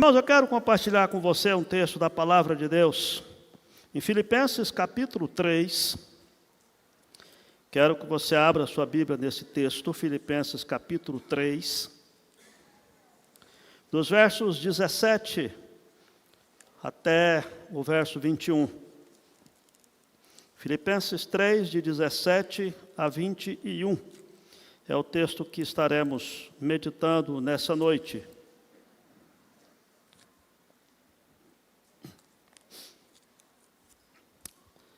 Irmãos, eu quero compartilhar com você um texto da palavra de Deus, em Filipenses capítulo 3. Quero que você abra sua Bíblia nesse texto, Filipenses capítulo 3, dos versos 17 até o verso 21. Filipenses 3, de 17 a 21. É o texto que estaremos meditando nessa noite.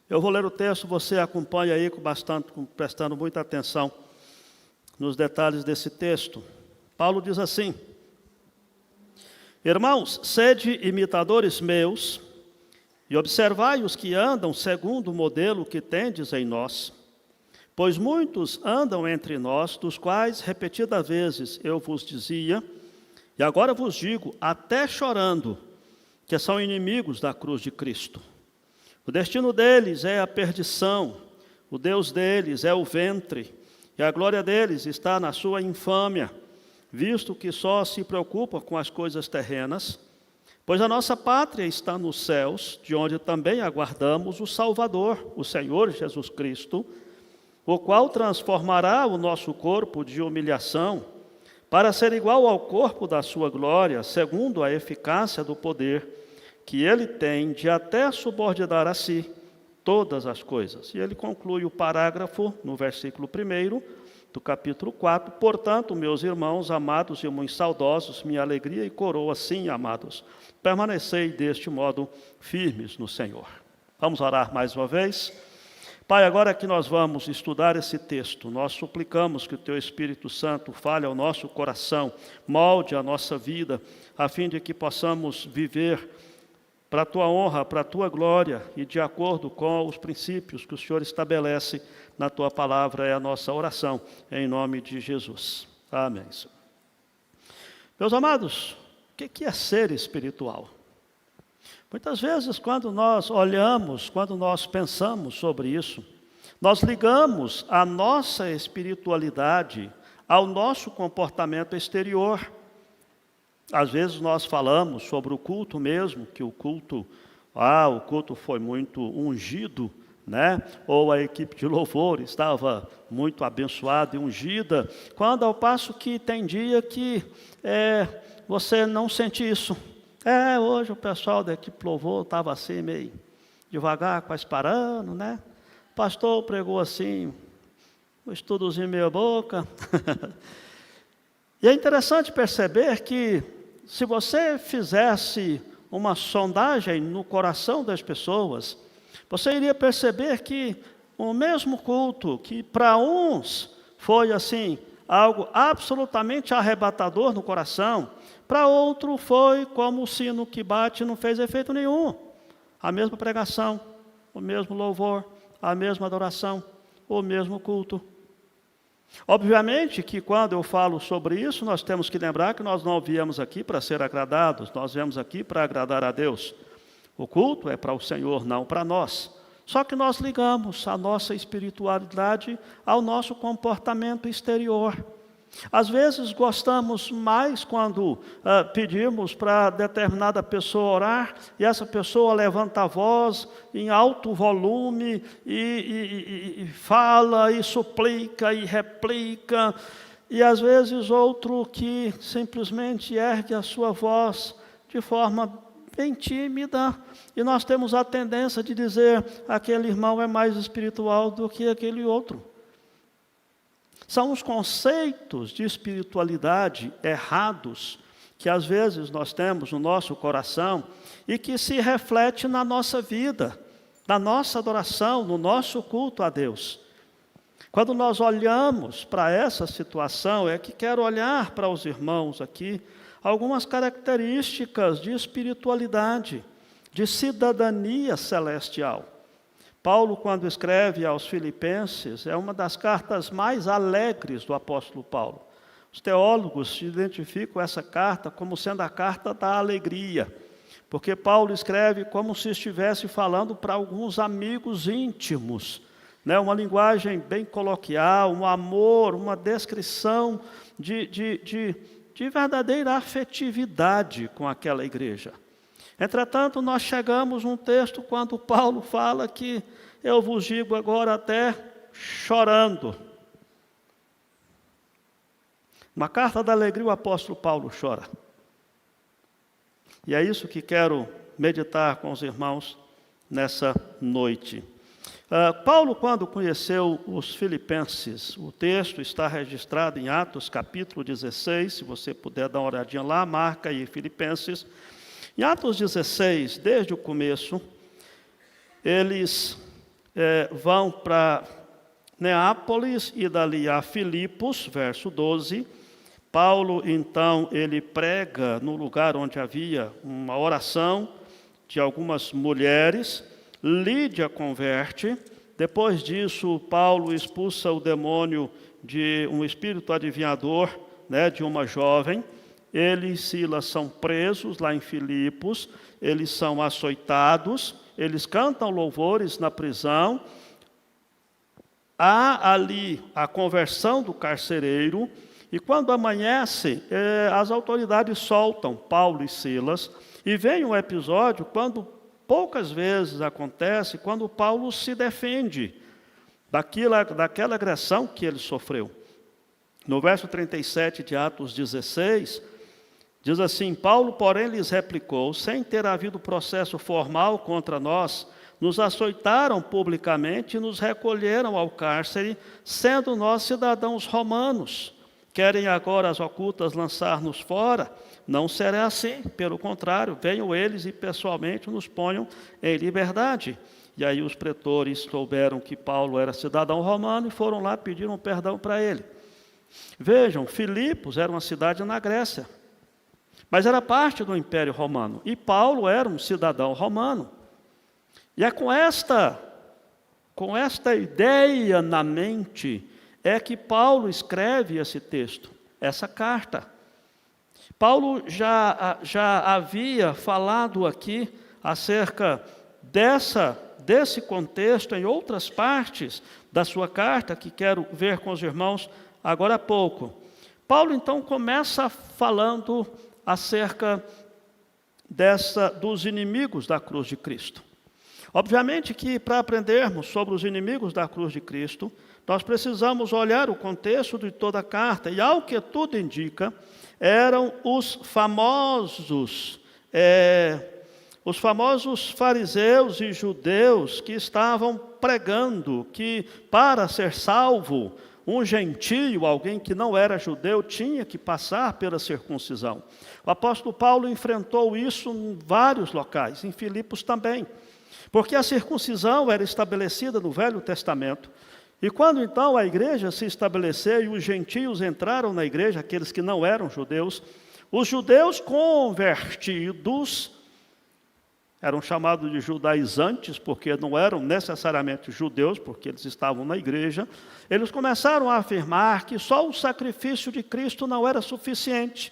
Eu vou ler o texto, você acompanha aí prestando muita atenção nos detalhes desse texto. Paulo diz assim: Irmãos, sede imitadores meus, e observai os que andam segundo o modelo que tendes em nós. Pois muitos andam entre nós, dos quais repetidas vezes eu vos dizia, e agora vos digo, até chorando, que são inimigos da cruz de Cristo. O destino deles é a perdição, o Deus deles é o ventre, e a glória deles está na sua infâmia, visto que só se preocupam com as coisas terrenas, pois a nossa pátria está nos céus, de onde também aguardamos o Salvador, o Senhor Jesus Cristo, o qual transformará o nosso corpo de humilhação, para ser igual ao corpo da sua glória, segundo a eficácia do poder que ele tem de até subordinar a si todas as coisas. E ele conclui o parágrafo no versículo 1 do capítulo 4. Portanto, meus irmãos, amados e muito saudosos, minha alegria e coroa, sim, amados, permanecei deste modo firmes no Senhor. Vamos orar mais uma vez? Pai, agora que nós vamos estudar esse texto, nós suplicamos que o Teu Espírito Santo fale ao nosso coração, molde a nossa vida, a fim de que possamos viver para a Tua honra, para a Tua glória e de acordo com os princípios que o Senhor estabelece na Tua palavra, é a nossa oração, em nome de Jesus. Amém. Meus amados, o que é ser espiritual? Muitas vezes, quando nós olhamos, quando nós pensamos sobre isso, nós ligamos a nossa espiritualidade ao nosso comportamento exterior. Às vezes nós falamos sobre o culto mesmo, que o culto foi muito ungido, né? Ou a equipe de louvor estava muito abençoada e ungida, quando ao passo que tem dia que você não sente isso. Hoje o pessoal da equipe de louvor estava assim, meio devagar, quase parando, né? O pastor pregou assim, um estudozinho meia boca. E é interessante perceber que, se você fizesse uma sondagem no coração das pessoas, você iria perceber que o mesmo culto, que para uns foi assim, algo absolutamente arrebatador no coração, para outro foi como o sino que bate e não fez efeito nenhum. A mesma pregação, o mesmo louvor, a mesma adoração, o mesmo culto. Obviamente que quando eu falo sobre isso, nós temos que lembrar que nós não viemos aqui para ser agradados, nós viemos aqui para agradar a Deus. O culto é para o Senhor, não para nós. Só que nós ligamos a nossa espiritualidade ao nosso comportamento exterior. Às vezes gostamos mais quando pedimos para determinada pessoa orar e essa pessoa levanta a voz em alto volume e fala e suplica e replica, e às vezes outro que simplesmente ergue a sua voz de forma bem tímida, e nós temos a tendência de dizer aquele irmão é mais espiritual do que aquele outro. São os conceitos de espiritualidade errados que às vezes nós temos no nosso coração e que se reflete na nossa vida, na nossa adoração, no nosso culto a Deus. Quando nós olhamos para essa situação, é que quero olhar para os irmãos aqui algumas características de espiritualidade, de cidadania celestial. Paulo, quando escreve aos Filipenses, é uma das cartas mais alegres do apóstolo Paulo. Os teólogos identificam essa carta como sendo a carta da alegria, porque Paulo escreve como se estivesse falando para alguns amigos íntimos, né? Uma linguagem bem coloquial, um amor, uma descrição de de verdadeira afetividade com aquela igreja. Entretanto, nós chegamos num texto quando Paulo fala que eu vos digo agora até chorando. Na carta da alegria, o apóstolo Paulo chora. E é isso que quero meditar com os irmãos nessa noite. Paulo, quando conheceu os filipenses, o texto está registrado em Atos, capítulo 16, se você puder dar uma olhadinha lá, marca aí Filipenses. Em Atos 16, desde o começo, eles vão para Neápolis e dali a Filipos, verso 12. Paulo, então, ele prega no lugar onde havia uma oração de algumas mulheres. Lídia converte. Depois disso, Paulo expulsa o demônio de um espírito adivinhador, de uma jovem. Ele e Silas são presos lá em Filipos. Eles são açoitados. Eles cantam louvores na prisão. Há ali a conversão do carcereiro. E quando amanhece, as autoridades soltam Paulo e Silas. E vem um episódio quando poucas vezes acontece, quando Paulo se defende daquela agressão que ele sofreu. No verso 37 de Atos 16, diz assim: Paulo, porém, lhes replicou: sem ter havido processo formal contra nós, nos açoitaram publicamente e nos recolheram ao cárcere, sendo nós cidadãos romanos. Querem agora as ocultas lançar-nos fora? Não será assim, pelo contrário, venham eles e pessoalmente nos ponham em liberdade. E aí os pretores souberam que Paulo era cidadão romano e foram lá pedir um perdão para ele. Vejam, Filipos era uma cidade na Grécia, mas era parte do Império Romano, e Paulo era um cidadão romano. E é com esta ideia na mente é que Paulo escreve esse texto, essa carta. Paulo já havia falado aqui acerca desse contexto em outras partes da sua carta, que quero ver com os irmãos agora há pouco. Paulo, então, começa falando acerca dos inimigos da cruz de Cristo. Obviamente que, para aprendermos sobre os inimigos da cruz de Cristo, nós precisamos olhar o contexto de toda a carta, e ao que tudo indica, eram os famosos fariseus e judeus que estavam pregando que, para ser salvo, um gentio, alguém que não era judeu, tinha que passar pela circuncisão. O apóstolo Paulo enfrentou isso em vários locais, em Filipos também, porque a circuncisão era estabelecida no Velho Testamento. E quando então a igreja se estabeleceu e os gentios entraram na igreja, aqueles que não eram judeus, os judeus convertidos eram chamados de judaizantes, porque não eram necessariamente judeus, porque eles estavam na igreja. Eles começaram a afirmar que só o sacrifício de Cristo não era suficiente,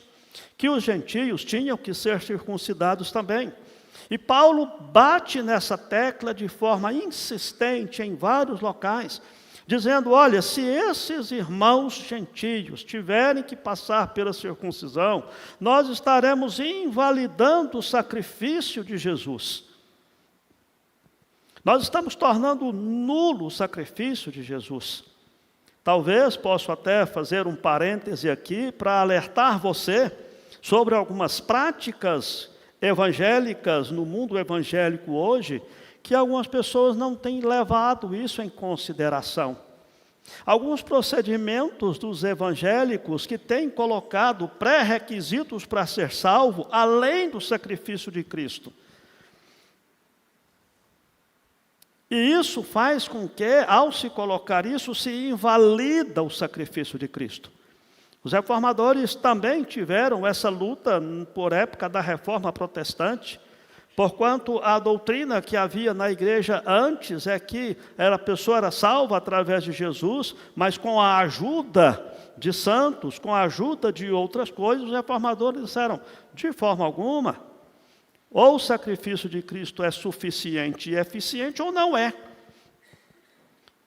que os gentios tinham que ser circuncidados também. E Paulo bate nessa tecla de forma insistente em vários locais, dizendo: olha, se esses irmãos gentios tiverem que passar pela circuncisão, nós estaremos invalidando o sacrifício de Jesus. Nós estamos tornando nulo o sacrifício de Jesus. Talvez possa até fazer um parêntese aqui para alertar você sobre algumas práticas evangélicas no mundo evangélico hoje, que algumas pessoas não têm levado isso em consideração. Alguns procedimentos dos evangélicos que têm colocado pré-requisitos para ser salvo, além do sacrifício de Cristo. E isso faz com que, ao se colocar isso, se invalida o sacrifício de Cristo. Os reformadores também tiveram essa luta por época da Reforma Protestante, porquanto a doutrina que havia na igreja antes é que a pessoa era salva através de Jesus, mas com a ajuda de santos, com a ajuda de outras coisas, os reformadores disseram: de forma alguma, ou o sacrifício de Cristo é suficiente e eficiente, ou não é.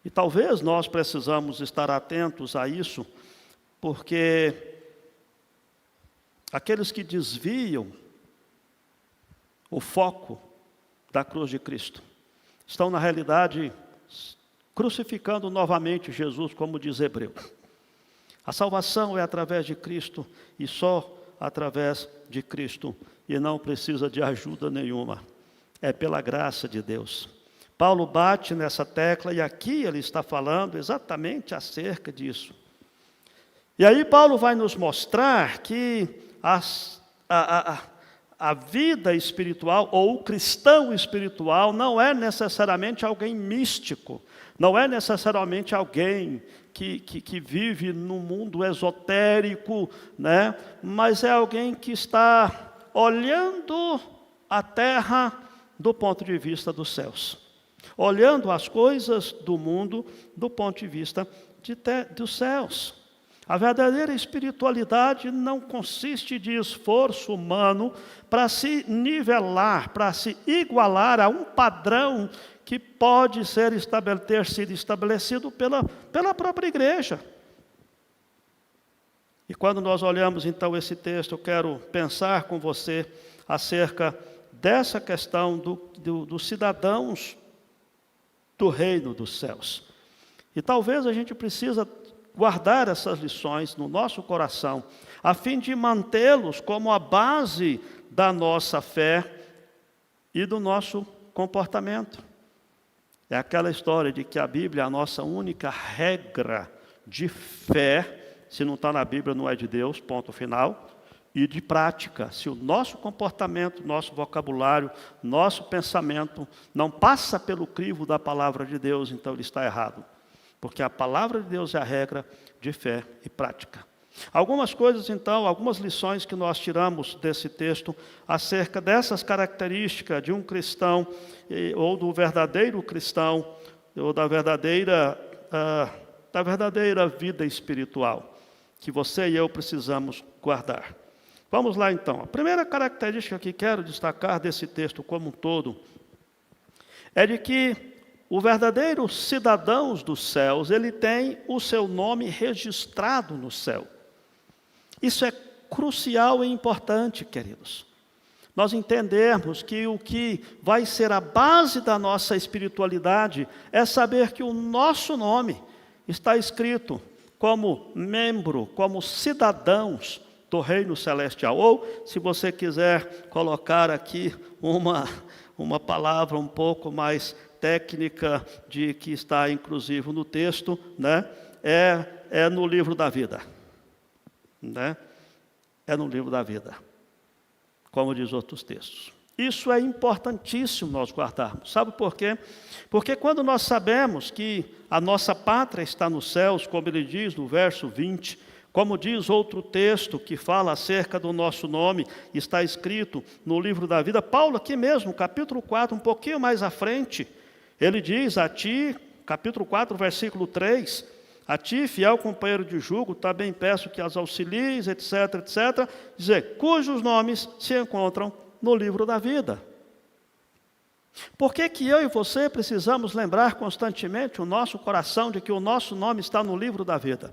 E talvez nós precisamos estar atentos a isso, porque aqueles que desviam o foco da cruz de Cristo, estão na realidade crucificando novamente Jesus, como diz Hebreu. A salvação é através de Cristo e só através de Cristo, e não precisa de ajuda nenhuma. É pela graça de Deus. Paulo bate nessa tecla e aqui ele está falando exatamente acerca disso. E aí Paulo vai nos mostrar que a vida espiritual, ou o cristão espiritual, não é necessariamente alguém místico, não é necessariamente alguém que vive num mundo esotérico, né? Mas é alguém que está olhando a terra do ponto de vista dos céus, olhando as coisas do mundo do ponto de vista dos céus. A verdadeira espiritualidade não consiste de esforço humano para se nivelar, para se igualar a um padrão que pode ter sido estabelecido pela própria igreja. E quando nós olhamos então esse texto, eu quero pensar com você acerca dessa questão dos cidadãos do reino dos céus. E talvez a gente precisa guardar essas lições no nosso coração, a fim de mantê-los como a base da nossa fé e do nosso comportamento. É aquela história de que a Bíblia é a nossa única regra de fé, se não está na Bíblia não é de Deus, ponto final, e de prática. Se o nosso comportamento, nosso vocabulário, nosso pensamento não passa pelo crivo da palavra de Deus, então ele está errado. Porque a palavra de Deus é a regra de fé e prática. Algumas coisas, então, algumas lições que nós tiramos desse texto acerca dessas características de um cristão, ou do verdadeiro cristão, ou da verdadeira vida espiritual, que você e eu precisamos guardar. Vamos lá, então. A primeira característica que quero destacar desse texto como um todo é de que o verdadeiro cidadão dos céus, ele tem o seu nome registrado no céu. Isso é crucial e importante, queridos. Nós entendemos que o que vai ser a base da nossa espiritualidade é saber que o nosso nome está escrito como membro, como cidadãos do reino celestial. Ou, se você quiser colocar aqui uma palavra um pouco mais técnica de que está inclusive no texto, né? É no livro da vida, né? É no livro da vida, como diz outros textos. Isso é importantíssimo nós guardarmos. Sabe por quê? Porque quando nós sabemos que a nossa pátria está nos céus, como ele diz no verso 20, como diz outro texto que fala acerca do nosso nome, está escrito no livro da vida, Paulo aqui mesmo, capítulo 4, um pouquinho mais à frente, ele diz a ti, capítulo 4, versículo 3, a ti, fiel companheiro de jugo, também peço que as auxilies, etc., etc., dizer, cujos nomes se encontram no livro da vida. Por que eu e você precisamos lembrar constantemente o nosso coração de que o nosso nome está no livro da vida?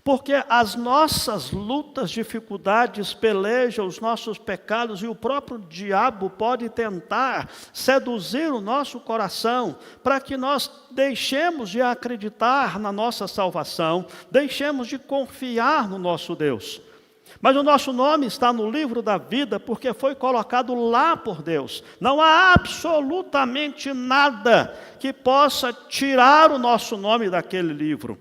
Porque as nossas lutas, dificuldades, pelejas, os nossos pecados e o próprio diabo pode tentar seduzir o nosso coração para que nós deixemos de acreditar na nossa salvação, deixemos de confiar no nosso Deus. Mas o nosso nome está no livro da vida porque foi colocado lá por Deus. Não há absolutamente nada que possa tirar o nosso nome daquele livro.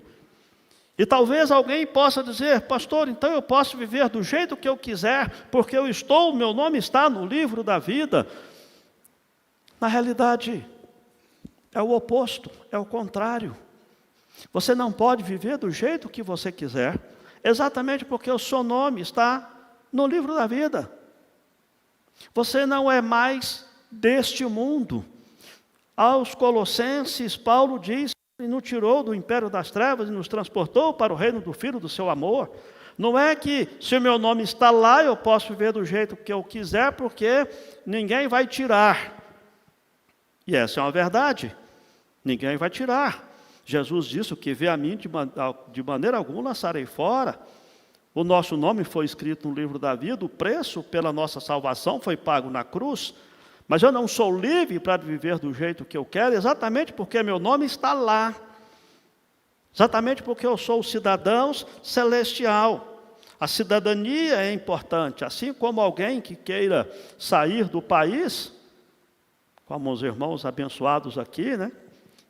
E talvez alguém possa dizer, pastor, então eu posso viver do jeito que eu quiser, porque meu nome está no livro da vida. Na realidade, é o oposto, é o contrário. Você não pode viver do jeito que você quiser, exatamente porque o seu nome está no livro da vida. Você não é mais deste mundo. Aos Colossenses, Paulo diz, Ele nos tirou do império das trevas e nos transportou para o reino do Filho do seu amor. Não é que se o meu nome está lá, eu posso viver do jeito que eu quiser, porque ninguém vai tirar. E essa é uma verdade. Ninguém vai tirar. Jesus disse, o que vê a mim, de maneira alguma lançarei fora. O nosso nome foi escrito no livro da vida, o preço pela nossa salvação foi pago na cruz, mas eu não sou livre para viver do jeito que eu quero, exatamente porque meu nome está lá. Exatamente porque eu sou cidadão celestial. A cidadania é importante, assim como alguém que queira sair do país, como os irmãos abençoados aqui, né?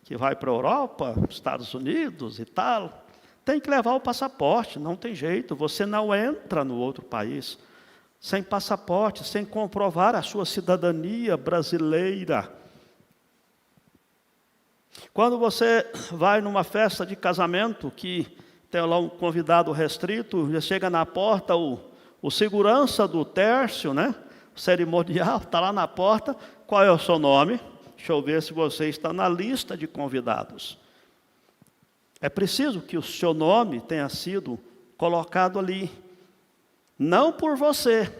Que vai para a Europa, Estados Unidos e tal, tem que levar o passaporte, não tem jeito, você não entra no outro país sem passaporte, sem comprovar a sua cidadania brasileira. Quando você vai numa festa de casamento, que tem lá um convidado restrito, já chega na porta o segurança do tércio, né? O cerimonial, está lá na porta, qual é o seu nome? Deixa eu ver se você está na lista de convidados. É preciso que o seu nome tenha sido colocado ali, não por você,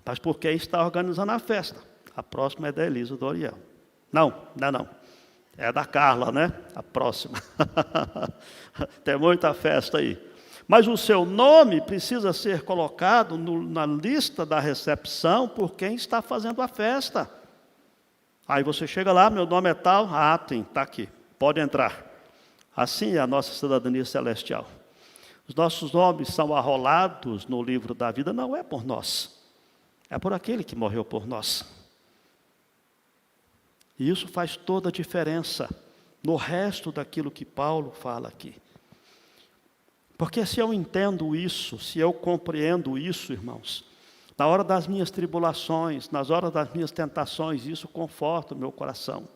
mas por quem está organizando a festa. A próxima é da Elisa Doriel. Não. É da Carla, né? A próxima. Tem muita festa aí. Mas o seu nome precisa ser colocado na lista da recepção por quem está fazendo a festa. Aí você chega lá, meu nome é tal, está aqui, pode entrar. Assim é a nossa cidadania celestial. Os nossos nomes são arrolados no livro da vida, não é por nós, é por aquele que morreu por nós. E isso faz toda a diferença no resto daquilo que Paulo fala aqui. Porque se eu entendo isso, se eu compreendo isso, irmãos, na hora das minhas tribulações, nas horas das minhas tentações, isso conforta o meu coração.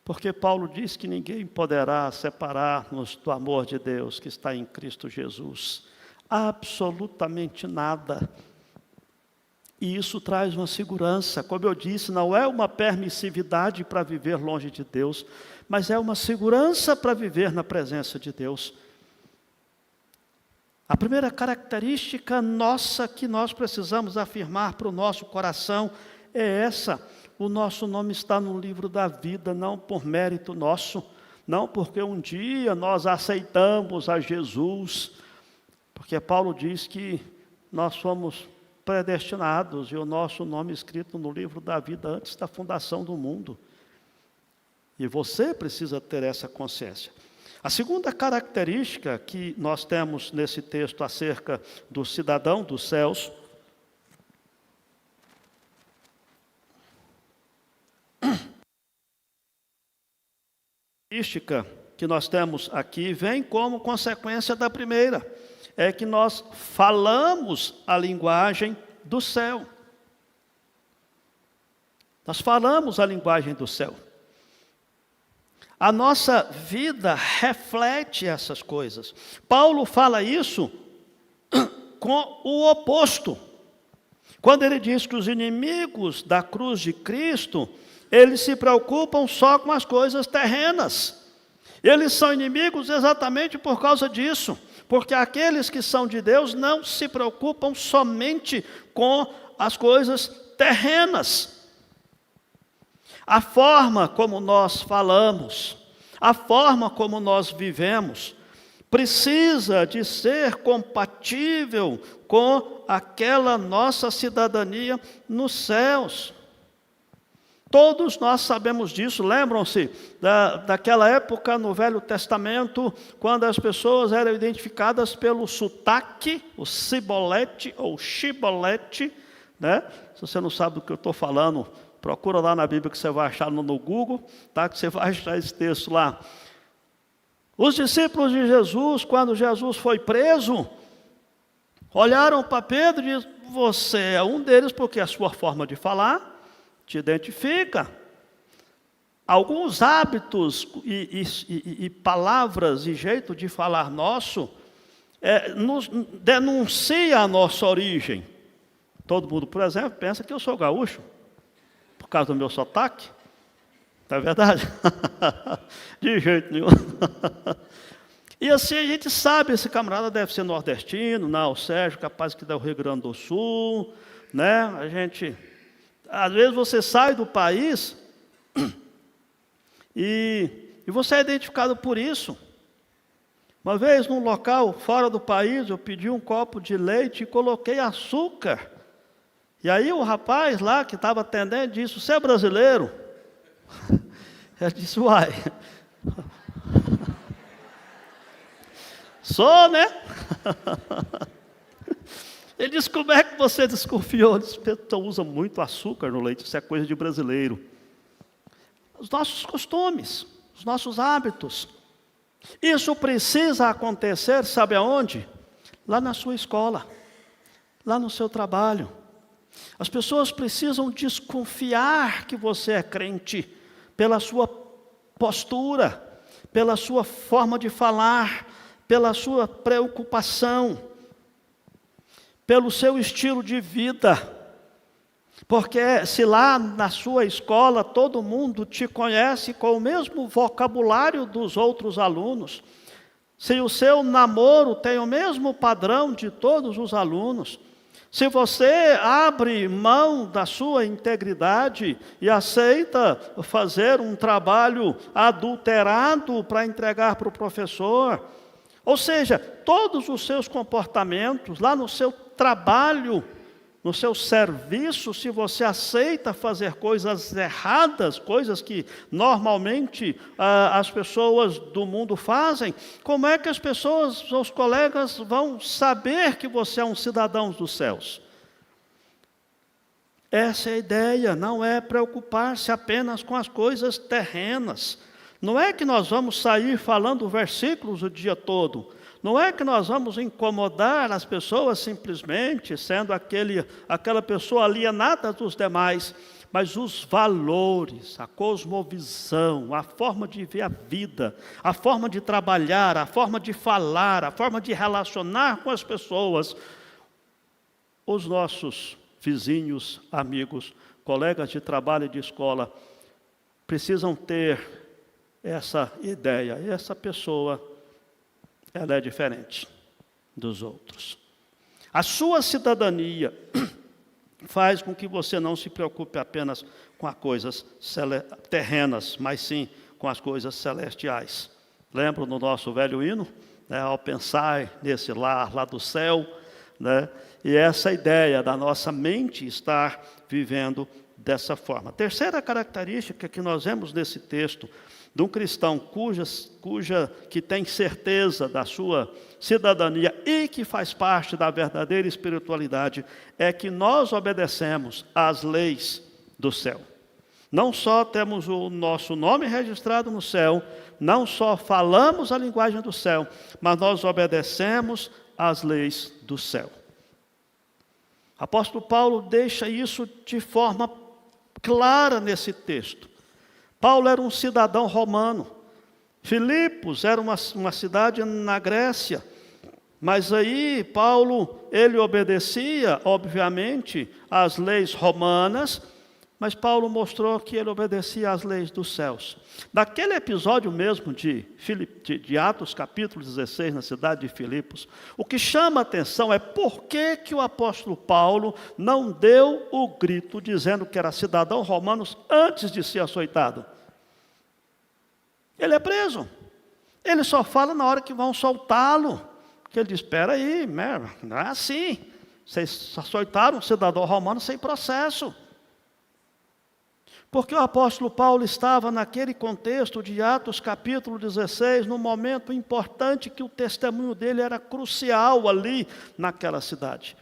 Porque Paulo diz que ninguém poderá separar-nos do amor de Deus que está em Cristo Jesus. Absolutamente nada. E isso traz uma segurança. Como eu disse, não é uma permissividade para viver longe de Deus, mas é uma segurança para viver na presença de Deus. A primeira característica nossa que nós precisamos afirmar para o nosso coração é essa: o nosso nome está no livro da vida, não por mérito nosso, não porque um dia nós aceitamos a Jesus, porque Paulo diz que nós somos predestinados e o nosso nome escrito no livro da vida antes da fundação do mundo. E você precisa ter essa consciência. A segunda característica que nós temos nesse texto acerca do cidadão dos céus característica que nós temos aqui vem como consequência da primeira, é que nós falamos a linguagem do céu. Nós falamos a linguagem do céu. A nossa vida reflete essas coisas. Paulo fala isso com o oposto. Quando ele diz que os inimigos da cruz de Cristo, eles se preocupam só com as coisas terrenas. Eles são inimigos exatamente por causa disso. Porque aqueles que são de Deus não se preocupam somente com as coisas terrenas. A forma como nós falamos, a forma como nós vivemos, precisa de ser compatível com aquela nossa cidadania nos céus. Todos nós sabemos disso. Lembram-se daquela época no Velho Testamento, quando as pessoas eram identificadas pelo sotaque, o cibolete ou chibolete, né? Se você não sabe do que eu estou falando, procura lá na Bíblia que você vai achar no Google, tá? Que você vai achar esse texto lá. Os discípulos de Jesus, quando Jesus foi preso, olharam para Pedro e disseram: você é um deles porque a sua forma de falar te identifica. Alguns hábitos e palavras e jeito de falar nosso nos denuncia a nossa origem. Todo mundo, por exemplo, pensa que eu sou gaúcho, por causa do meu sotaque. Não é verdade? De jeito nenhum. E assim a gente sabe, esse camarada deve ser nordestino, não, o Sérgio capaz que é do Rio Grande do Sul, né? A gente... Às vezes você sai do país e você é identificado por isso. Uma vez, num local fora do país, eu pedi um copo de leite e coloquei açúcar. E aí o rapaz lá que estava atendendo disse: "Você é brasileiro?" Eu disse: "Uai, sou, né?" Ele disse: "Como é que você desconfiou?" Eu disse: "Você usa muito açúcar no leite, isso é coisa de brasileiro." Os nossos costumes, os nossos hábitos. Isso precisa acontecer, sabe aonde? Lá na sua escola, lá no seu trabalho. As pessoas precisam desconfiar que você é crente pela sua postura, pela sua forma de falar, pela sua preocupação, pelo seu estilo de vida. Porque se lá na sua escola todo mundo te conhece com o mesmo vocabulário dos outros alunos, se o seu namoro tem o mesmo padrão de todos os alunos, se você abre mão da sua integridade e aceita fazer um trabalho adulterado para entregar para o professor, ou seja, todos os seus comportamentos lá no seu trabalho, no seu serviço, se você aceita fazer coisas erradas, coisas que normalmente as pessoas do mundo fazem, como é que as pessoas, os colegas vão saber que você é um cidadão dos céus? Essa é a ideia, não é preocupar-se apenas com as coisas terrenas. Não é que nós vamos sair falando versículos o dia todo. Não é que nós vamos incomodar as pessoas simplesmente, sendo aquela pessoa alienada dos demais, mas os valores, a cosmovisão, a forma de ver a vida, a forma de trabalhar, a forma de falar, a forma de relacionar com as pessoas, os nossos vizinhos, amigos, colegas de trabalho e de escola, precisam ter essa ideia, essa pessoa, ela é diferente dos outros. A sua cidadania faz com que você não se preocupe apenas com as coisas terrenas, mas sim com as coisas celestiais. Lembra no nosso velho hino? Ao pensar nesse lar lá do céu, né? E essa ideia da nossa mente estar vivendo dessa forma. A terceira característica que nós vemos nesse texto de um cristão que tem certeza da sua cidadania e que faz parte da verdadeira espiritualidade, é que nós obedecemos às leis do céu. Não só temos o nosso nome registrado no céu, não só falamos a linguagem do céu, mas nós obedecemos às leis do céu. O apóstolo Paulo deixa isso de forma clara nesse texto. Paulo era um cidadão romano. Filipos era uma cidade na Grécia. Mas aí Paulo, ele obedecia, obviamente, às leis romanas, mas Paulo mostrou que ele obedecia às leis dos céus. Daquele episódio mesmo de Atos capítulo 16, na cidade de Filipos, o que chama a atenção é por que o apóstolo Paulo não deu o grito dizendo que era cidadão romano antes de ser açoitado. Ele é preso. Ele só fala na hora que vão soltá-lo. Que ele diz: espera aí, não é assim. Vocês açoitaram um cidadão romano sem processo. Porque o apóstolo Paulo estava naquele contexto de Atos capítulo 16, num momento importante que o testemunho dele era crucial ali naquela cidade.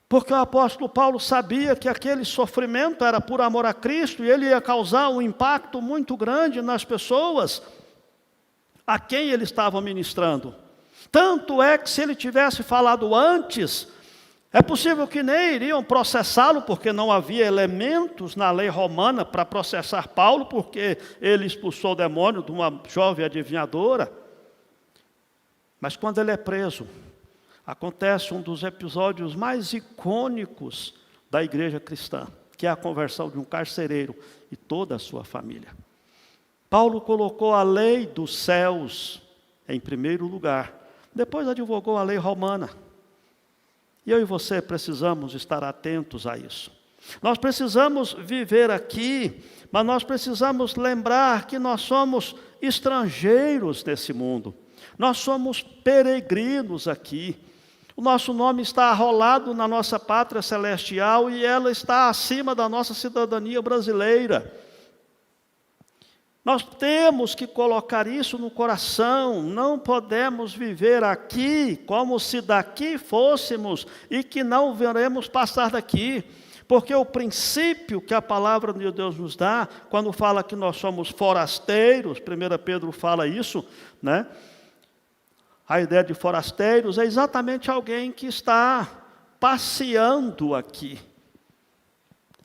Porque o apóstolo Paulo sabia que aquele sofrimento era por amor a Cristo e ele ia causar um impacto muito grande nas pessoas a quem ele estava ministrando. Tanto é que se ele tivesse falado antes, é possível que nem iriam processá-lo, porque não havia elementos na lei romana para processar Paulo, porque ele expulsou o demônio de uma jovem adivinhadora. Mas quando ele é preso, acontece um dos episódios mais icônicos da igreja cristã, que é a conversão de um carcereiro e toda a sua família. Paulo colocou a lei dos céus em primeiro lugar, depois advogou a lei romana. E eu e você precisamos estar atentos a isso. Nós precisamos viver aqui, mas nós precisamos lembrar que nós somos estrangeiros nesse mundo. Nós somos peregrinos aqui. O nosso nome está arrolado na nossa pátria celestial e ela está acima da nossa cidadania brasileira. Nós temos que colocar isso no coração, não podemos viver aqui como se daqui fôssemos e que não veremos passar daqui. Porque o princípio que a palavra de Deus nos dá, quando fala que nós somos forasteiros, 1 Pedro fala isso, né? A ideia de forasteiros é exatamente alguém que está passeando aqui.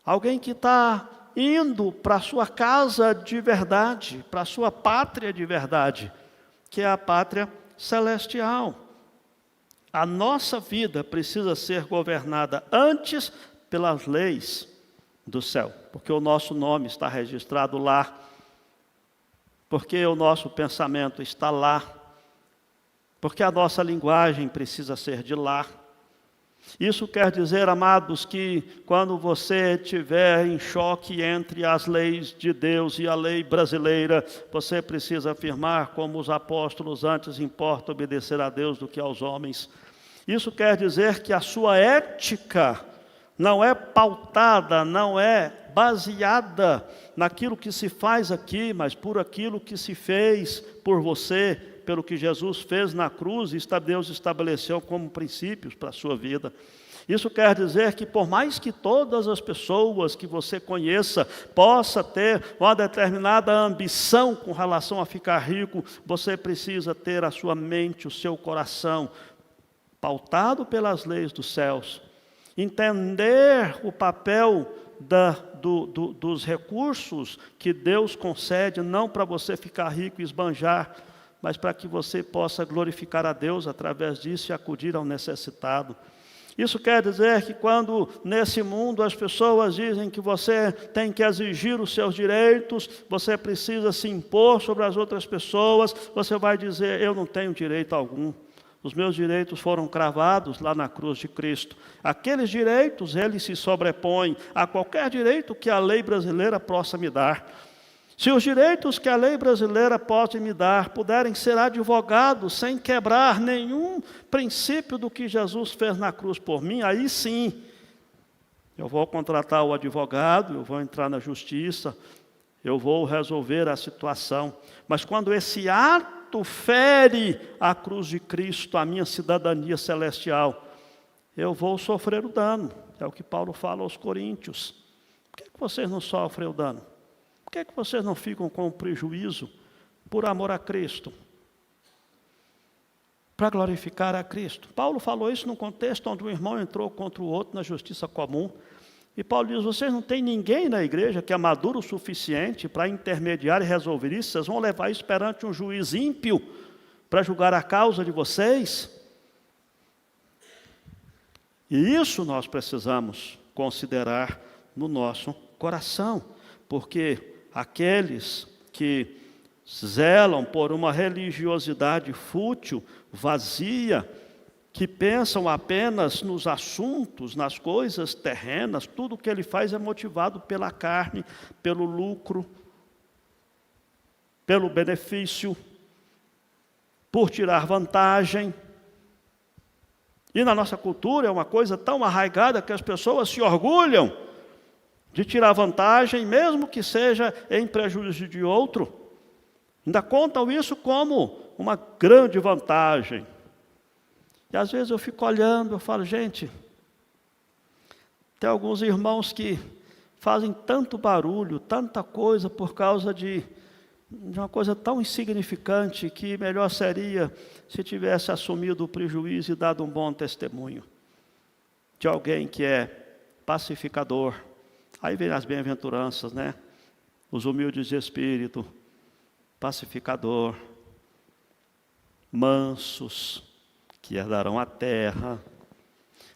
Alguém que está indo para a sua casa de verdade, para a sua pátria de verdade, que é a pátria celestial. A nossa vida precisa ser governada antes pelas leis do céu, porque o nosso nome está registrado lá, porque o nosso pensamento está lá, porque a nossa linguagem precisa ser de lá. Isso quer dizer, amados, que quando você estiver em choque entre as leis de Deus e a lei brasileira, você precisa afirmar, como os apóstolos: antes importa obedecer a Deus do que aos homens. Isso quer dizer que a sua ética não é pautada, não é baseada naquilo que se faz aqui, mas por aquilo que se fez por você, pelo que Jesus fez na cruz e Deus estabeleceu como princípios para a sua vida. Isso quer dizer que por mais que todas as pessoas que você conheça possa ter uma determinada ambição com relação a ficar rico, você precisa ter a sua mente, o seu coração pautado pelas leis dos céus. Entender o papel dos recursos que Deus concede, não para você ficar rico e esbanjar, mas para que você possa glorificar a Deus através disso e acudir ao necessitado. Isso quer dizer que quando nesse mundo as pessoas dizem que você tem que exigir os seus direitos, você precisa se impor sobre as outras pessoas, você vai dizer: eu não tenho direito algum. Os meus direitos foram cravados lá na cruz de Cristo. Aqueles direitos, eles se sobrepõem a qualquer direito que a lei brasileira possa me dar. Se os direitos que a lei brasileira pode me dar puderem ser advogados sem quebrar nenhum princípio do que Jesus fez na cruz por mim, aí sim, eu vou contratar o advogado, eu vou entrar na justiça, eu vou resolver a situação. Mas quando esse ato fere a cruz de Cristo, a minha cidadania celestial, eu vou sofrer o dano. É o que Paulo fala aos Coríntios. Por que vocês não sofrem o dano? Por que vocês não ficam com o prejuízo por amor a Cristo? Para glorificar a Cristo. Paulo falou isso num contexto onde um irmão entrou contra o outro na justiça comum. E Paulo diz: vocês não têm ninguém na igreja que é maduro o suficiente para intermediar e resolver isso? Vocês vão levar isso perante um juiz ímpio para julgar a causa de vocês? E isso nós precisamos considerar no nosso coração, porque aqueles que zelam por uma religiosidade fútil, vazia, que pensam apenas nos assuntos, nas coisas terrenas, tudo o que ele faz é motivado pela carne, pelo lucro, pelo benefício, por tirar vantagem. E na nossa cultura é uma coisa tão arraigada que as pessoas se orgulham de tirar vantagem, mesmo que seja em prejuízo de outro. Ainda contam isso como uma grande vantagem. E às vezes eu fico olhando, eu falo: gente, tem alguns irmãos que fazem tanto barulho, tanta coisa por causa de uma coisa tão insignificante, que melhor seria se tivesse assumido o prejuízo e dado um bom testemunho de alguém que é pacificador. Aí vem as bem-aventuranças, né? Os humildes de espírito, pacificador, mansos, que herdarão a terra.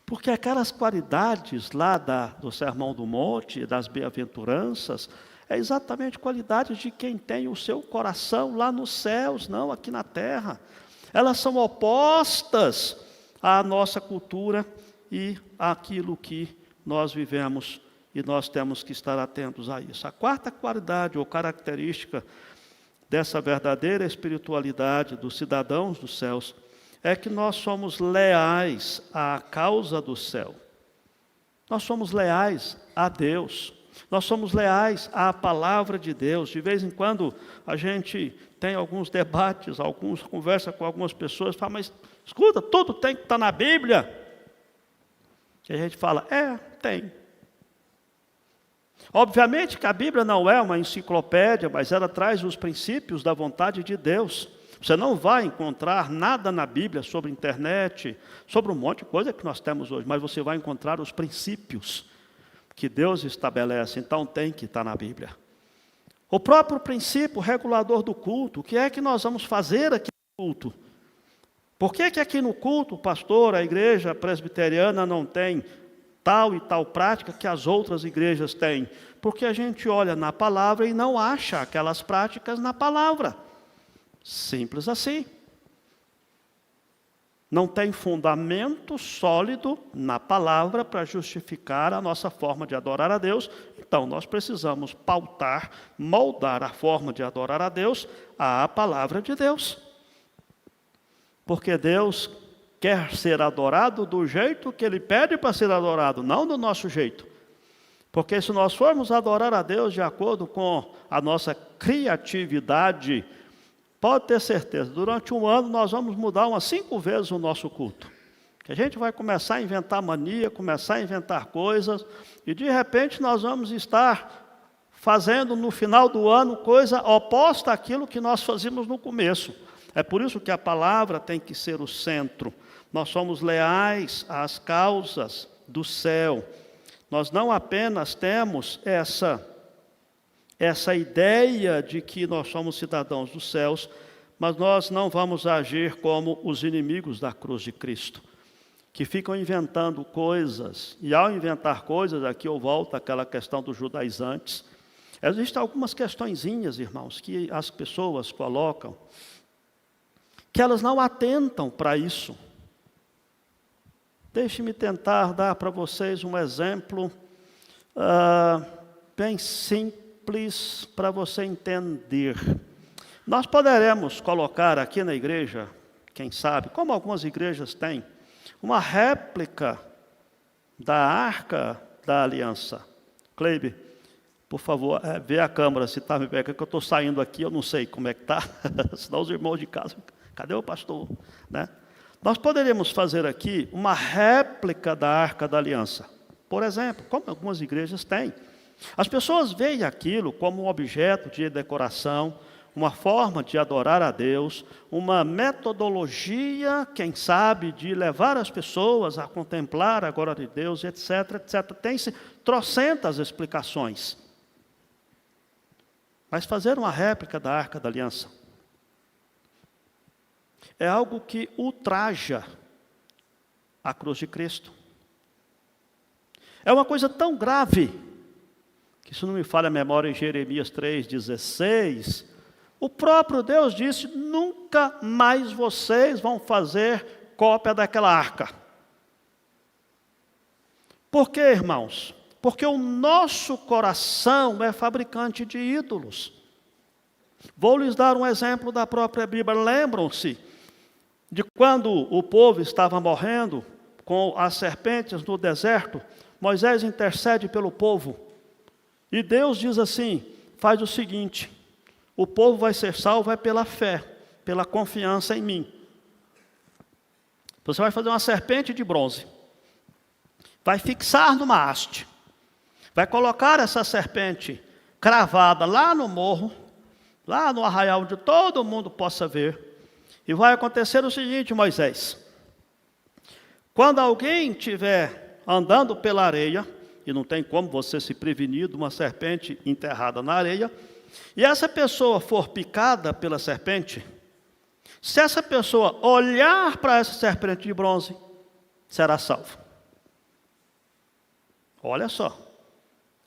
Porque aquelas qualidades lá do Sermão do Monte, das bem-aventuranças, é exatamente qualidades de quem tem o seu coração lá nos céus, não aqui na terra. Elas são opostas à nossa cultura e àquilo que nós vivemos, e nós temos que estar atentos a isso. A quarta qualidade ou característica dessa verdadeira espiritualidade dos cidadãos dos céus é que nós somos leais à causa do céu. Nós somos leais a Deus. Nós somos leais à palavra de Deus. De vez em quando a gente tem alguns debates, conversa com algumas pessoas, fala, mas escuta, tudo tem que estar na Bíblia. E a gente fala, tem. Obviamente que a Bíblia não é uma enciclopédia, mas ela traz os princípios da vontade de Deus. Você não vai encontrar nada na Bíblia sobre internet, sobre um monte de coisa que nós temos hoje, mas você vai encontrar os princípios que Deus estabelece, então tem que estar na Bíblia. O próprio princípio regulador do culto, o que é que nós vamos fazer aqui no culto? Por que aqui no culto, o pastor, a igreja presbiteriana não tem tal e tal prática que as outras igrejas têm? Porque a gente olha na palavra e não acha aquelas práticas na palavra. Simples assim. Não tem fundamento sólido na palavra para justificar a nossa forma de adorar a Deus. Então, nós precisamos pautar, moldar a forma de adorar a Deus à palavra de Deus. Porque Deus quer ser adorado do jeito que Ele pede para ser adorado, não do nosso jeito. Porque se nós formos adorar a Deus de acordo com a nossa criatividade, pode ter certeza, durante um ano nós vamos mudar umas 5 vezes o nosso culto. Que a gente vai começar a inventar mania, começar a inventar coisas, e de repente nós vamos estar fazendo no final do ano coisa oposta àquilo que nós fazíamos no começo. É por isso que a palavra tem que ser o centro. Nós somos leais às causas do céu. Nós não apenas temos essa ideia de que nós somos cidadãos dos céus, mas nós não vamos agir como os inimigos da cruz de Cristo, que ficam inventando coisas, e ao inventar coisas, aqui eu volto àquela questão dos judaizantes. Existem algumas questõezinhas, irmãos, que as pessoas colocam, que elas não atentam para isso. Deixe-me tentar dar para vocês um exemplo bem simples para você entender. Nós poderemos colocar aqui na igreja, quem sabe, como algumas igrejas têm, uma réplica da Arca da Aliança. Cleibe, por favor, vê a câmera se está me pegando, que eu estou saindo aqui, eu não sei como é que está, senão os irmãos de casa, cadê o pastor? Né? Nós poderíamos fazer aqui uma réplica da Arca da Aliança. Por exemplo, como algumas igrejas têm. As pessoas veem aquilo como um objeto de decoração, uma forma de adorar a Deus, uma metodologia, quem sabe, de levar as pessoas a contemplar a glória de Deus, etc, etc. Tem-se trocentas explicações. Mas fazer uma réplica da Arca da Aliança é algo que ultraja a cruz de Cristo. É uma coisa tão grave, que se não me falha a memória, em Jeremias 3,16, o próprio Deus disse, nunca mais vocês vão fazer cópia daquela arca. Por quê, irmãos? Porque o nosso coração é fabricante de ídolos. Vou lhes dar um exemplo da própria Bíblia. Lembram-se de quando o povo estava morrendo com as serpentes no deserto? Moisés intercede pelo povo. E Deus diz assim, faz o seguinte, o povo vai ser salvo pela fé, pela confiança em mim. Você vai fazer uma serpente de bronze, vai fixar numa haste, vai colocar essa serpente cravada lá no morro, lá no arraial onde todo mundo possa ver, e vai acontecer o seguinte, Moisés, quando alguém estiver andando pela areia, e não tem como você se prevenir de uma serpente enterrada na areia, e essa pessoa for picada pela serpente, se essa pessoa olhar para essa serpente de bronze, será salvo. Olha só,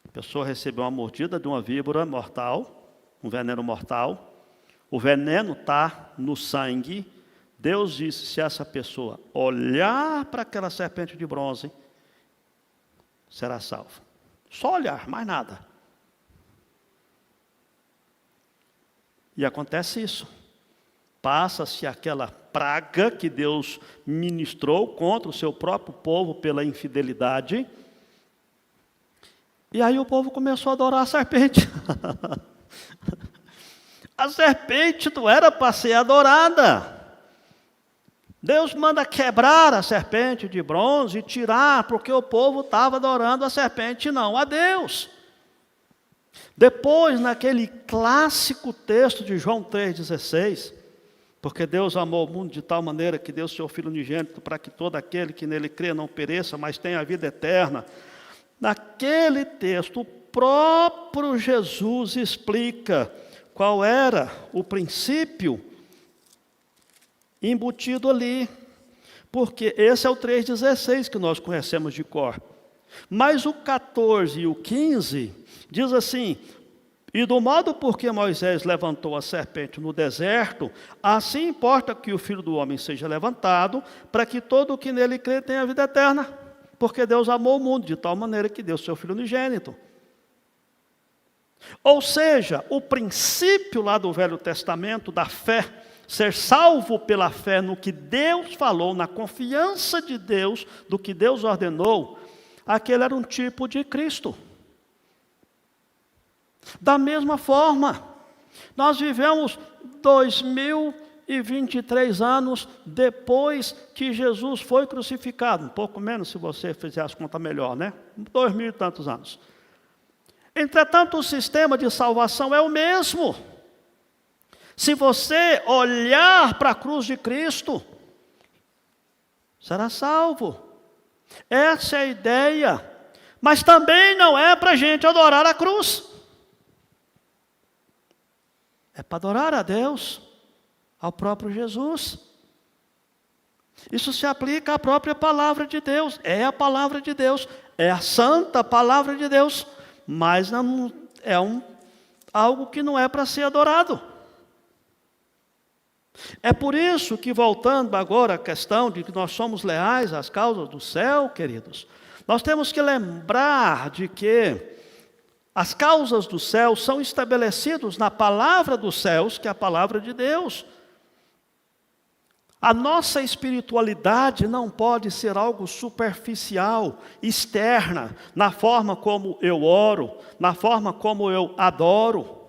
a pessoa recebeu uma mordida de uma víbora mortal, um veneno mortal, o veneno está no sangue. Deus disse, se essa pessoa olhar para aquela serpente de bronze, será salvo. Só olhar, mais nada. E acontece isso. Passa-se aquela praga que Deus ministrou contra o seu próprio povo pela infidelidade. E aí o povo começou a adorar a serpente. A serpente não era para ser adorada. Deus manda quebrar a serpente de bronze e tirar, porque o povo estava adorando a serpente, não a Deus. Depois, naquele clássico texto de João 3,16, porque Deus amou o mundo de tal maneira que deu o seu Filho unigênito para que todo aquele que nele crê não pereça, mas tenha a vida eterna. Naquele texto, o próprio Jesus explica qual era o princípio embutido ali. Porque esse é o 3,16 que nós conhecemos de cor. Mas o 14 e o 15 diz assim: e do modo por que Moisés levantou a serpente no deserto, assim importa que o Filho do Homem seja levantado, para que todo o que nele crê tenha vida eterna. Porque Deus amou o mundo de tal maneira que deu o seu Filho unigênito. Ou seja, o princípio lá do Velho Testamento da fé, ser salvo pela fé no que Deus falou, na confiança de Deus, do que Deus ordenou, aquele era um tipo de Cristo. Da mesma forma, nós vivemos 2023 anos depois que Jesus foi crucificado. Um pouco menos se você fizer as contas melhor, né? 2000 e tantos anos. Entretanto, o sistema de salvação é o mesmo. Se você olhar para a cruz de Cristo, será salvo. Essa é a ideia. Mas também não é para a gente adorar a cruz. É para adorar a Deus, ao próprio Jesus. Isso se aplica à própria palavra de Deus. É a palavra de Deus. É a santa palavra de Deus. Mas não, é algo que não é para ser adorado. É por isso que, voltando agora à questão de que nós somos leais às causas do céu, queridos, nós temos que lembrar de que as causas do céu são estabelecidas na palavra dos céus, que é a palavra de Deus. A nossa espiritualidade não pode ser algo superficial, externa, na forma como eu oro, na forma como eu adoro.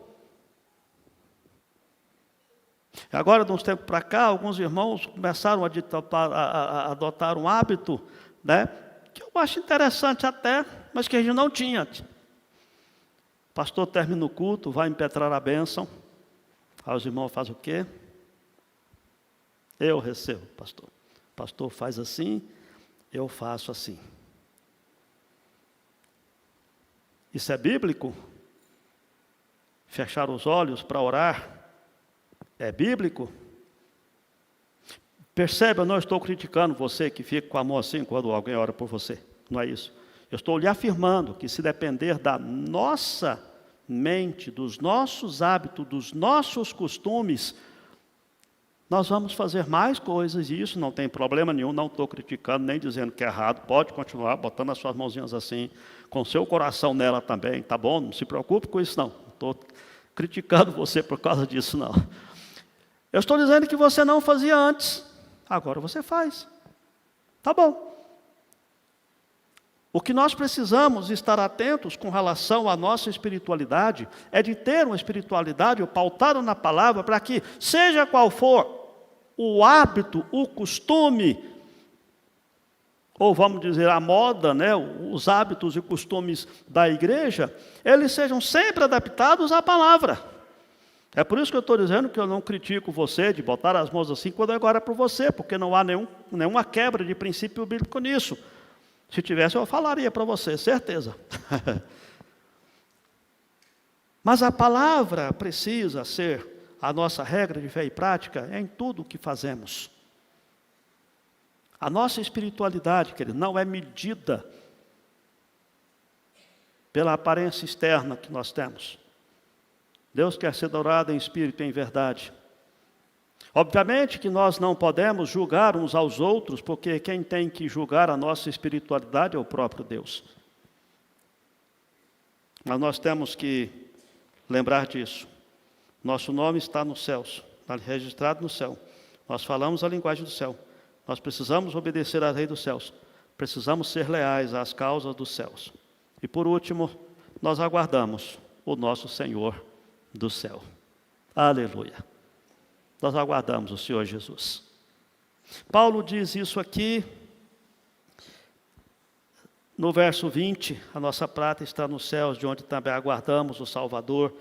Agora, de uns tempos para cá, alguns irmãos começaram a adotar um hábito, né, que eu acho interessante até, mas que a gente não tinha. O pastor termina o culto, vai impetrar a bênção. Aí os irmãos fazem o quê? Eu recebo, pastor. O pastor faz assim, eu faço assim. Isso é bíblico? Fechar os olhos para orar é bíblico? Perceba, eu não estou criticando você que fica com a mão assim quando alguém ora por você. Não é isso. Eu estou lhe afirmando que se depender da nossa mente, dos nossos hábitos, dos nossos costumes, nós vamos fazer mais coisas, e isso não tem problema nenhum, não estou criticando, nem dizendo que é errado, pode continuar botando as suas mãozinhas assim, com seu coração nela também, tá bom? Não se preocupe com isso não, estou criticando você por causa disso não. Eu estou dizendo que você não fazia antes, agora você faz, tá bom. O que nós precisamos estar atentos com relação à nossa espiritualidade é de ter uma espiritualidade pautada na palavra para que, seja qual for o hábito, o costume, ou vamos dizer a moda, né, os hábitos e costumes da igreja, eles sejam sempre adaptados à palavra. É por isso que eu estou dizendo que eu não critico você de botar as mãos assim quando agora é por você, porque não há nenhuma quebra de princípio bíblico nisso. Se tivesse, eu falaria para você, certeza. Mas a palavra precisa ser a nossa regra de fé e prática em tudo o que fazemos. A nossa espiritualidade, querido, não é medida pela aparência externa que nós temos. Deus quer ser adorado em espírito e em verdade. Obviamente que nós não podemos julgar uns aos outros, porque quem tem que julgar a nossa espiritualidade é o próprio Deus. Mas nós temos que lembrar disso. Nosso nome está nos céus, está registrado no céu. Nós falamos a linguagem do céu. Nós precisamos obedecer à lei dos céus. Precisamos ser leais às causas dos céus. E por último, nós aguardamos o nosso Senhor do céu. Aleluia. Nós aguardamos o Senhor Jesus. Paulo diz isso aqui no verso 20, a nossa prata está nos céus, de onde também aguardamos o Salvador,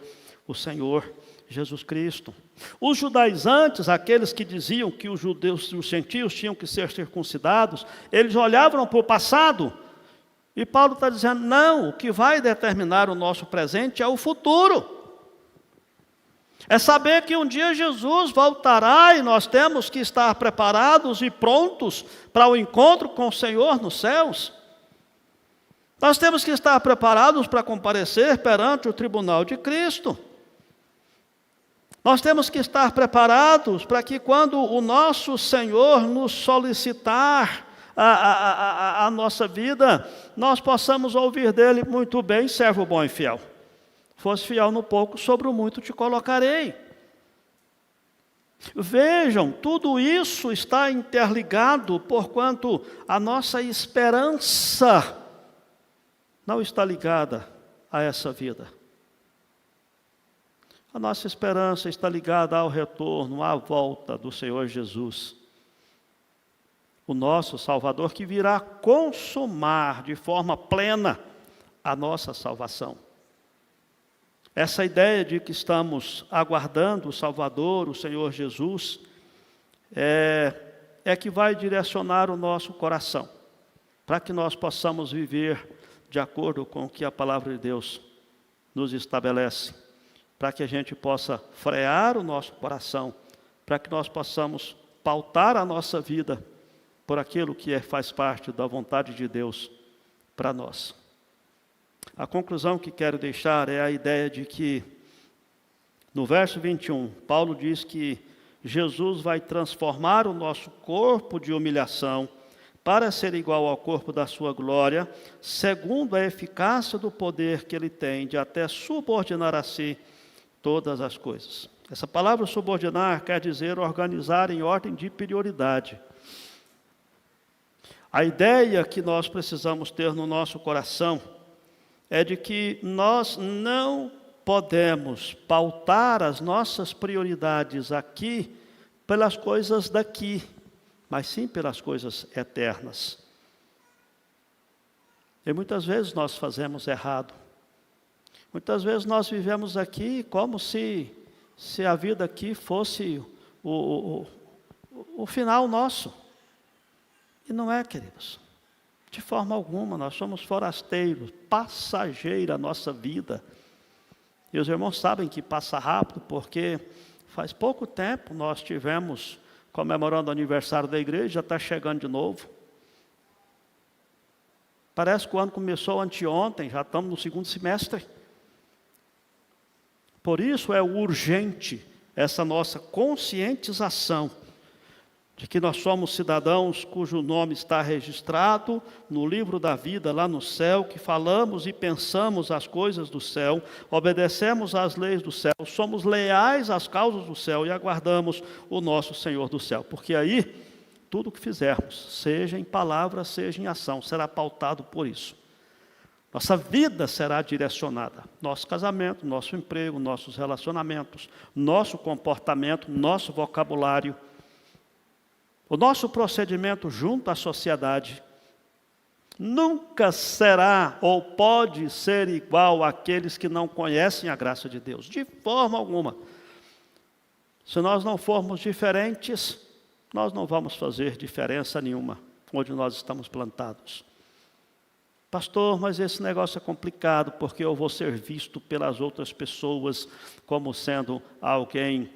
o Senhor Jesus Cristo. Os judaizantes, aqueles que diziam que os judeus e os gentios tinham que ser circuncidados, eles olhavam para o passado, e Paulo está dizendo, não, o que vai determinar o nosso presente é o futuro. É saber que um dia Jesus voltará e nós temos que estar preparados e prontos para o encontro com o Senhor nos céus. Nós temos que estar preparados para comparecer perante o tribunal de Cristo. Nós temos que estar preparados para que quando o nosso Senhor nos solicitar a nossa vida, nós possamos ouvir dele, muito bem, servo bom e fiel. Fosse fiel no pouco, sobre o muito te colocarei. Vejam, tudo isso está interligado, porquanto a nossa esperança não está ligada a essa vida. A nossa esperança está ligada ao retorno, à volta do Senhor Jesus, o nosso Salvador, que virá consumar de forma plena a nossa salvação. Essa ideia de que estamos aguardando o Salvador, o Senhor Jesus, é que vai direcionar o nosso coração, para que nós possamos viver de acordo com o que a palavra de Deus nos estabelece, para que a gente possa frear o nosso coração, para que nós possamos pautar a nossa vida por aquilo que faz parte da vontade de Deus para nós. A conclusão que quero deixar é a ideia de que, no verso 21, Paulo diz que Jesus vai transformar o nosso corpo de humilhação para ser igual ao corpo da sua glória, segundo a eficácia do poder que ele tem de até subordinar a si todas as coisas. Essa palavra subordinar quer dizer organizar em ordem de prioridade. A ideia que nós precisamos ter no nosso coração é de que nós não podemos pautar as nossas prioridades aqui pelas coisas daqui, mas sim pelas coisas eternas. E muitas vezes nós fazemos errado. Muitas vezes nós vivemos aqui como se a vida aqui fosse o final nosso. E não é, queridos. De forma alguma, nós somos forasteiros, passageira a nossa vida. E os irmãos sabem que passa rápido, porque faz pouco tempo nós tivemos comemorando o aniversário da igreja, já está chegando de novo. Parece que o ano começou anteontem, já estamos no segundo semestre. Por isso é urgente essa nossa conscientização de que nós somos cidadãos cujo nome está registrado no livro da vida lá no céu, que falamos e pensamos as coisas do céu, obedecemos às leis do céu, somos leais às causas do céu e aguardamos o nosso Senhor do céu. Porque aí, tudo o que fizermos, seja em palavra, seja em ação, será pautado por isso. Nossa vida será direcionada, nosso casamento, nosso emprego, nossos relacionamentos, nosso comportamento, nosso vocabulário, o nosso procedimento junto à sociedade nunca será ou pode ser igual àqueles que não conhecem a graça de Deus, de forma alguma. Se nós não formos diferentes, nós não vamos fazer diferença nenhuma onde nós estamos plantados. Pastor, mas esse negócio é complicado, porque eu vou ser visto pelas outras pessoas como sendo alguém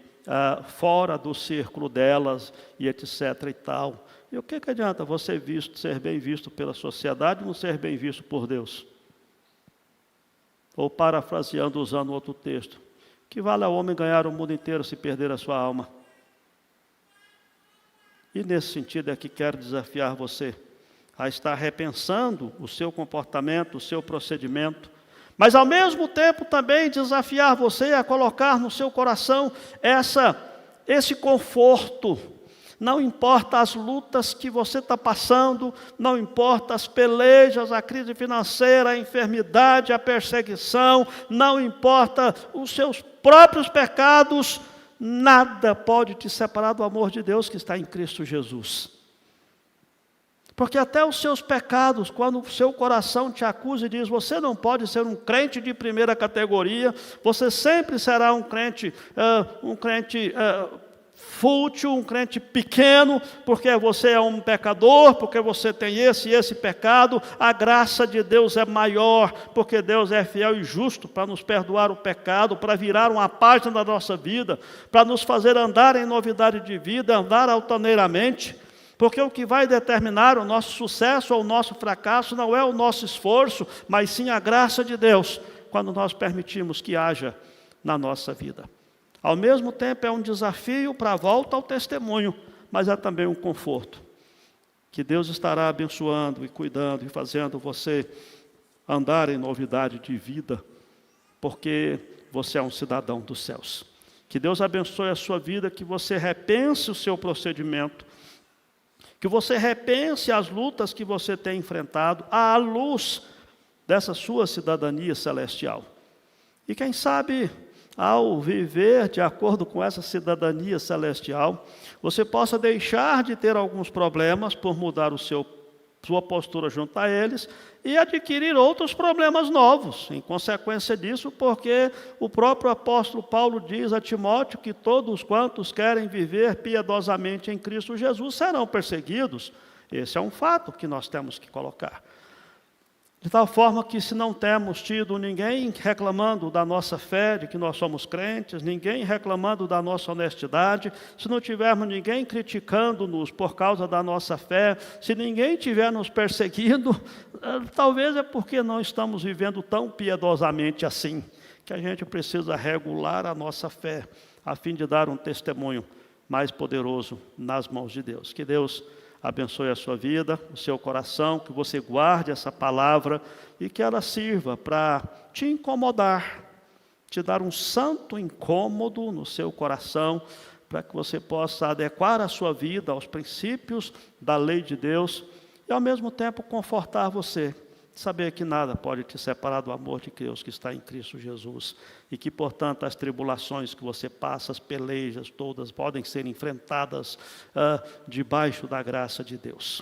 fora do círculo delas, e etc. e tal. E o que adianta você ser bem visto pela sociedade e não ser bem visto por Deus? Ou parafraseando, usando outro texto, que vale ao homem ganhar o mundo inteiro se perder a sua alma? E nesse sentido é que quero desafiar você a estar repensando o seu comportamento, o seu procedimento, Mas ao mesmo tempo também desafiar você a colocar no seu coração esse conforto. Não importa as lutas que você está passando, não importa as pelejas, a crise financeira, a enfermidade, a perseguição, não importa os seus próprios pecados, nada pode te separar do amor de Deus que está em Cristo Jesus. Porque até os seus pecados, quando o seu coração te acusa e diz, você não pode ser um crente de primeira categoria, você sempre será um crente fútil, um crente pequeno, porque você é um pecador, porque você tem esse e esse pecado, a graça de Deus é maior, porque Deus é fiel e justo para nos perdoar o pecado, para virar uma página da nossa vida, para nos fazer andar em novidade de vida, andar altaneiramente. Porque o que vai determinar o nosso sucesso ou o nosso fracasso não é o nosso esforço, mas sim a graça de Deus, quando nós permitimos que haja na nossa vida. Ao mesmo tempo é um desafio para a volta ao testemunho, mas é também um conforto, que Deus estará abençoando e cuidando e fazendo você andar em novidade de vida, porque você é um cidadão dos céus. Que Deus abençoe a sua vida, que você repense o seu procedimento, que você repense as lutas que você tem enfrentado à luz dessa sua cidadania celestial. E quem sabe, ao viver de acordo com essa cidadania celestial, você possa deixar de ter alguns problemas por mudar sua postura junto a eles e adquirir outros problemas novos, em consequência disso, porque o próprio apóstolo Paulo diz a Timóteo que todos quantos querem viver piedosamente em Cristo Jesus serão perseguidos. Esse é um fato que nós temos que colocar. De tal forma que se não temos tido ninguém reclamando da nossa fé, de que nós somos crentes, ninguém reclamando da nossa honestidade, se não tivermos ninguém criticando-nos por causa da nossa fé, se ninguém estiver nos perseguindo, talvez é porque não estamos vivendo tão piedosamente assim, que a gente precisa regular a nossa fé, a fim de dar um testemunho mais poderoso nas mãos de Deus. Que Deus abençoe a sua vida, o seu coração, que você guarde essa palavra e que ela sirva para te incomodar, te dar um santo incômodo no seu coração, para que você possa adequar a sua vida aos princípios da lei de Deus e ao mesmo tempo confortar você, saber que nada pode te separar do amor de Deus que está em Cristo Jesus e que, portanto, as tribulações que você passa, as pelejas todas podem ser enfrentadas debaixo da graça de Deus.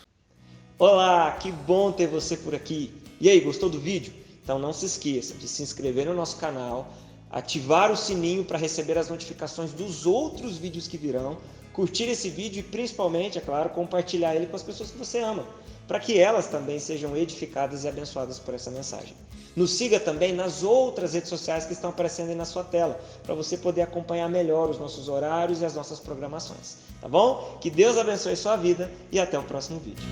Olá, que bom ter você por aqui. E aí, gostou do vídeo? Então não se esqueça de se inscrever no nosso canal, ativar o sininho para receber as notificações dos outros vídeos que virão, curtir esse vídeo e principalmente, é claro, compartilhar ele com as pessoas que você ama, para que elas também sejam edificadas e abençoadas por essa mensagem. Nos siga também nas outras redes sociais que estão aparecendo aí na sua tela, para você poder acompanhar melhor os nossos horários e as nossas programações. Tá bom? Que Deus abençoe sua vida e até o próximo vídeo.